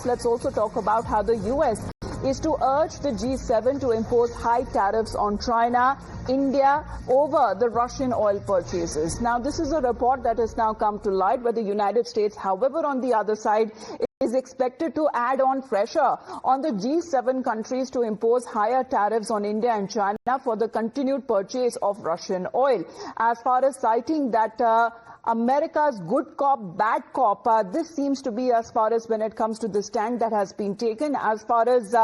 US, let's also talk about how the US is to urge the G7 to impose high tariffs on China, India over the Russian oil purchases. Now, this is a report that has now come to light where the United States, however, on the other side, is expected to add on pressure on the G7 countries to impose higher tariffs on India and China for the continued purchase of Russian oil. As far as citing that America's good cop, bad cop, this seems to be as far as when it comes to the stand that has been taken. As far as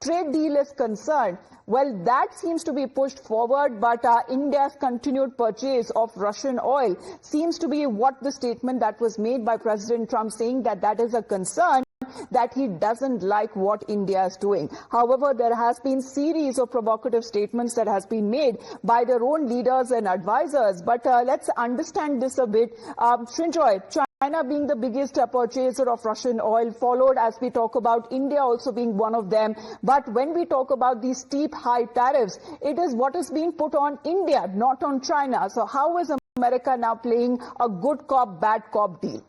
trade deal is concerned, well, that seems to be pushed forward, but India's continued purchase of Russian oil seems to be what the statement that was made by President Trump, saying that that is a concern, that he doesn't like what India is doing. However, there has been series of provocative statements that has been made by their own leaders and advisors. But let's understand this a bit. Srinjoy, China being the biggest purchaser of Russian oil, followed, as we talk about, India also being one of them. But when we talk about these steep high tariffs, it is what is being put on India, not on China. So how is America now playing a good cop, bad cop deal?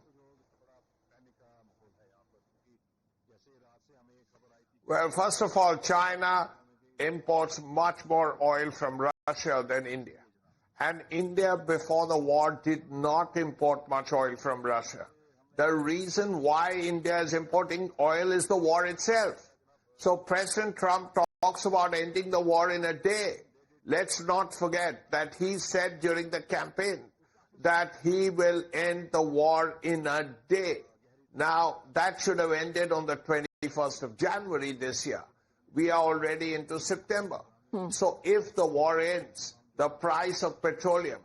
Well, first of all, China imports much more oil from Russia than India. And India, before the war, did not import much oil from Russia. The reason why India is importing oil is the war itself. So President Trump talks about ending the war in a day. Let's not forget that he said during the campaign that he will end the war in a day. Now, that should have ended on the 21st of January this year. We are already into September. So if the war ends, the price of petroleum,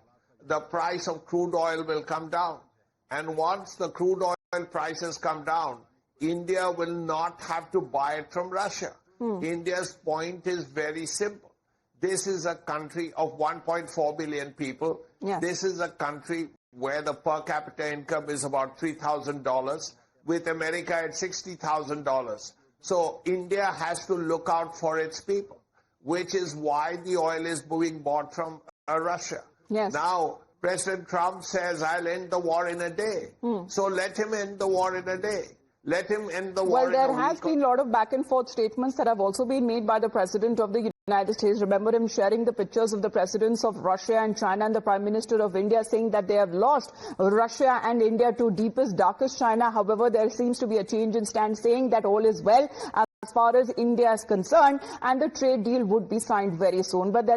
the price of crude oil will come down. And once the crude oil prices come down, India will not have to buy it from Russia. India's point is very simple. This is a country of 1.4 billion people. Yes. This is a country where the per capita income is about $3,000, with America at $60,000. So India has to look out for its people, which is why the oil is being bought from Russia. Yes. Now, President Trump says, I'll end the war in a day. So let him end the war in a day. Let him end the war in a week. Well, there has been a lot of back and forth statements that have also been made by the President of the United States. Remember him sharing the pictures of the presidents of Russia and China and the Prime Minister of India, saying that they have lost Russia and India to deepest, darkest China. However, there seems to be a change in stance, saying that all is well as far as India is concerned and the trade deal would be signed very soon. But there